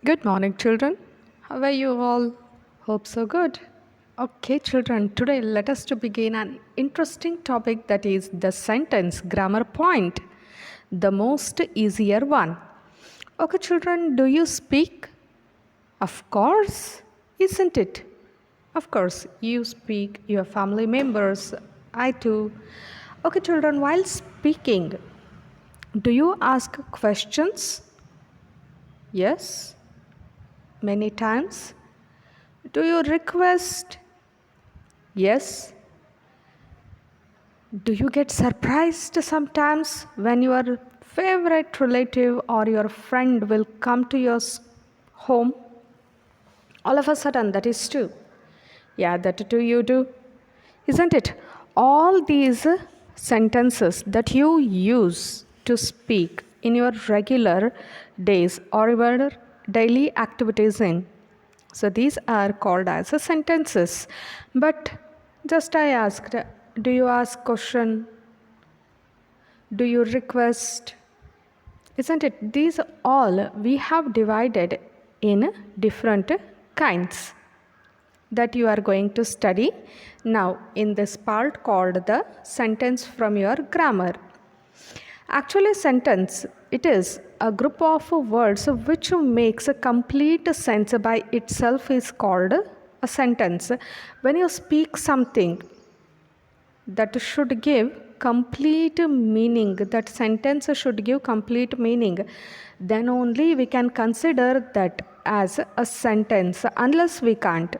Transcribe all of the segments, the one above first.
Good morning, children. How are you all? Hope so good. Okay, children, today let us to begin an interesting topic that is the sentence grammar point, the most easier one. Okay, children, do you speak? Of course, isn't it? Of course, you speak, your family members, I too. Okay, children, while speaking, do you ask questions? Yes, many times. Do you request? Yes. Do you get surprised sometimes when your favorite relative or your friend will come to your home? All of a sudden, that is true. Yeah, that too you do. Isn't it? All these sentences that you use to speak in your regular days or your daily activities in. So these are called as sentences. But just I asked, do you ask question? Do you request? Isn't it? These all we have divided in different kinds that you are going to study now in this part called the sentence from your grammar. Actually, sentence it is a group of words which makes a complete sense by itself is called a sentence. When you speak something that should give complete meaning, that sentence should give complete meaning, then only we can consider that as a sentence, unless we can't.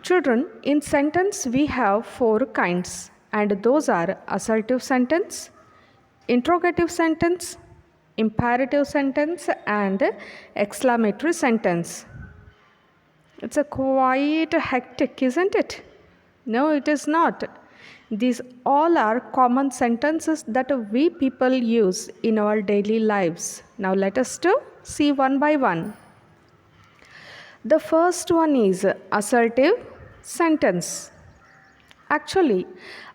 Children, in sentence we have four kinds, and those are assertive sentence, interrogative sentence, imperative sentence, and exclamatory sentence. It's a quite hectic, isn't it? No, it is not. These all are common sentences that we people use in our daily lives. Now let us to see one by one. The first one is assertive sentence. Actually,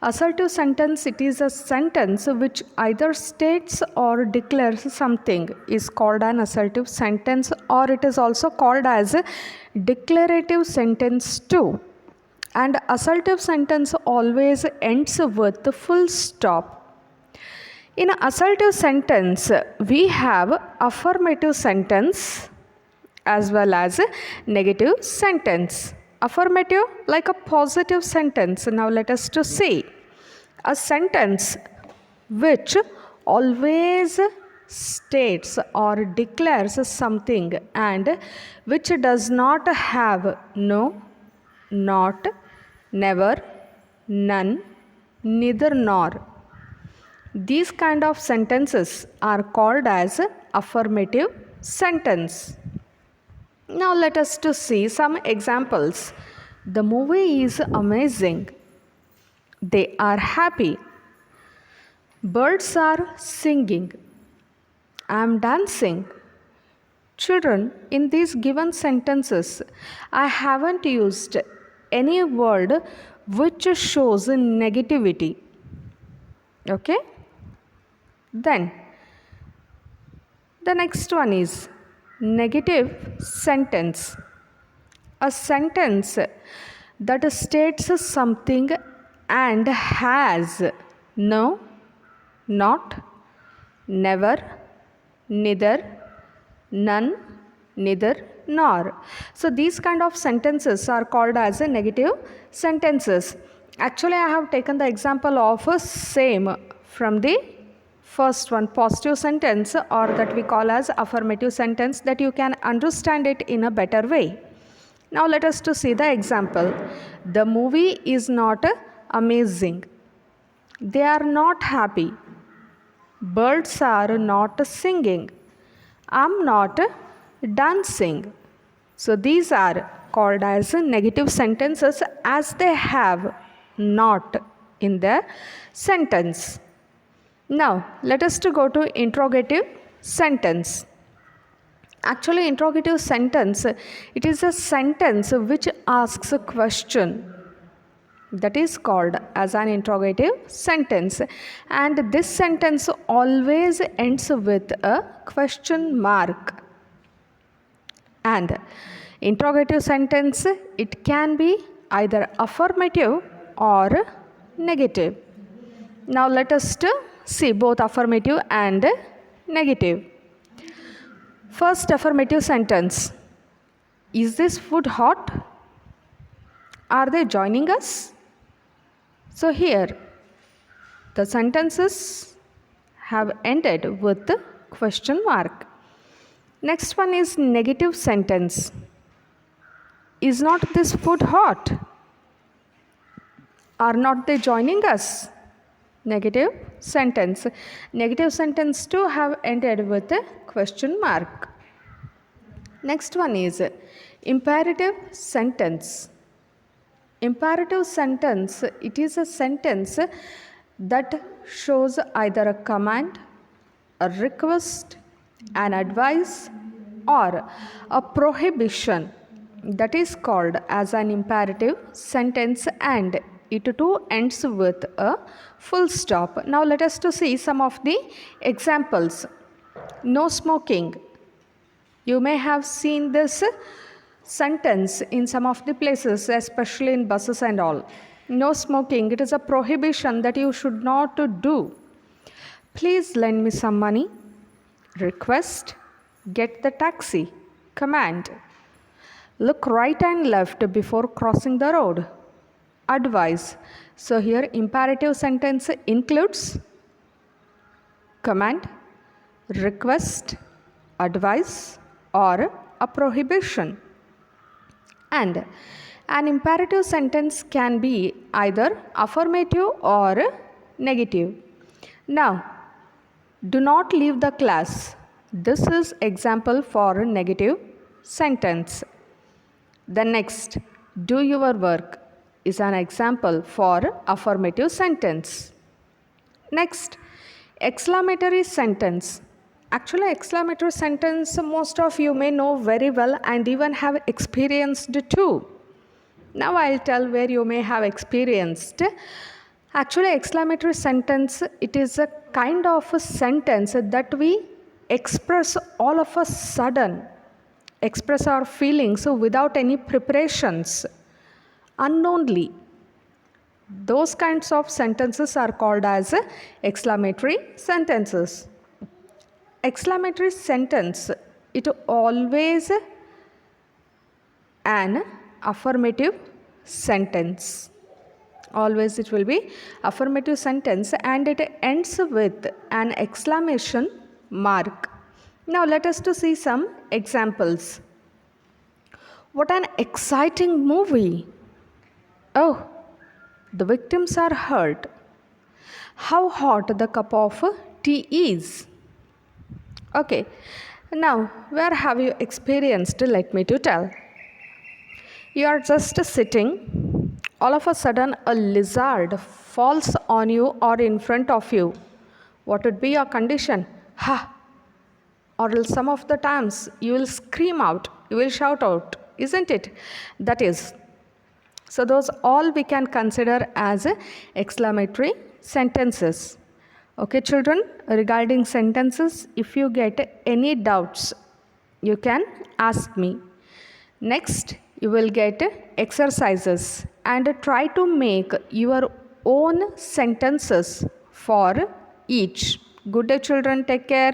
assertive sentence it is a sentence which either states or declares something is called an assertive sentence, or it is also called as a declarative sentence too. And assertive sentence always ends with the full stop. In assertive sentence, we have affirmative sentence as well as negative sentence. Affirmative like a positive sentence. Now let us to see a sentence which always states or declares something and which does not have no, not, never, none, neither nor. These kind of sentences are called as affirmative sentence. Now let us to see some examples. The movie is amazing. They are happy. Birds are singing. I am dancing. Children, in these given sentences, I haven't used any word which shows negativity. Okay? Then, the next one is negative sentence. A sentence that states something and has no, not, never, neither, none, neither, nor. So these kind of sentences are called as a negative sentences. Actually, I have taken the example of a same from the first one, positive sentence, or that we call as affirmative sentence, that you can understand it in a better way. Now let us to see the example. The movie is not amazing. They are not happy. Birds are not singing. I'm not dancing. So these are called as negative sentences as they have not in the sentence. Now let us to go to interrogative sentence. Actually, interrogative sentence it is a sentence which asks a question. That is called as an interrogative sentence, and this sentence always ends with a question mark. And interrogative sentence, it can be either affirmative or negative. Now let us see both affirmative and negative. First affirmative sentence. Is this food hot? Are they joining us? So here the sentences have ended with the question mark. Next one is negative sentence. Is not this food hot? Are not they joining us? Negative sentence. Negative sentence too have ended with a question mark. Next one is imperative sentence. Imperative sentence, it is a sentence that shows either a command, a request, an advice, or a prohibition. That is called as an imperative sentence, and it too ends with a full stop. Now let us to see some of the examples. No smoking. You may have seen this sentence in some of the places, especially in buses and all. No smoking, it is a prohibition that you should not do. Please lend me some money. Request, get the taxi. Command, look right and left before crossing the road. Advice. So here imperative sentence includes command, request, advice, or a prohibition. And an imperative sentence can be either affirmative or negative. Now, do not leave the class. This is example for a negative sentence. The next, do your work, is an example for affirmative sentence. Next, exclamatory sentence. Actually, exclamatory sentence most of you may know very well and even have experienced too. Now I'll tell where you may have experienced. Actually, exclamatory sentence, it is a kind of a sentence that we express all of a sudden, express our feelings without any preparations, unknowingly. Those kinds of sentences are called as exclamatory sentences. Exclamatory sentence, it always an affirmative sentence. Always it will be affirmative sentence and it ends with an exclamation mark. Now let us to see some examples. What an exciting movie! Oh, the victims are hurt. How hot the cup of tea is. Okay, now where have you experienced? Let me to tell. You are just sitting. All of a sudden a lizard falls on you or in front of you. What would be your condition? Ha! Or else some of the times you will scream out, you will shout out, isn't it? That is. So those all we can consider as exclamatory sentences. Okay, children, regarding sentences, if you get any doubts, you can ask me. Next, you will get exercises and try to make your own sentences for each. Good day, children. Take care.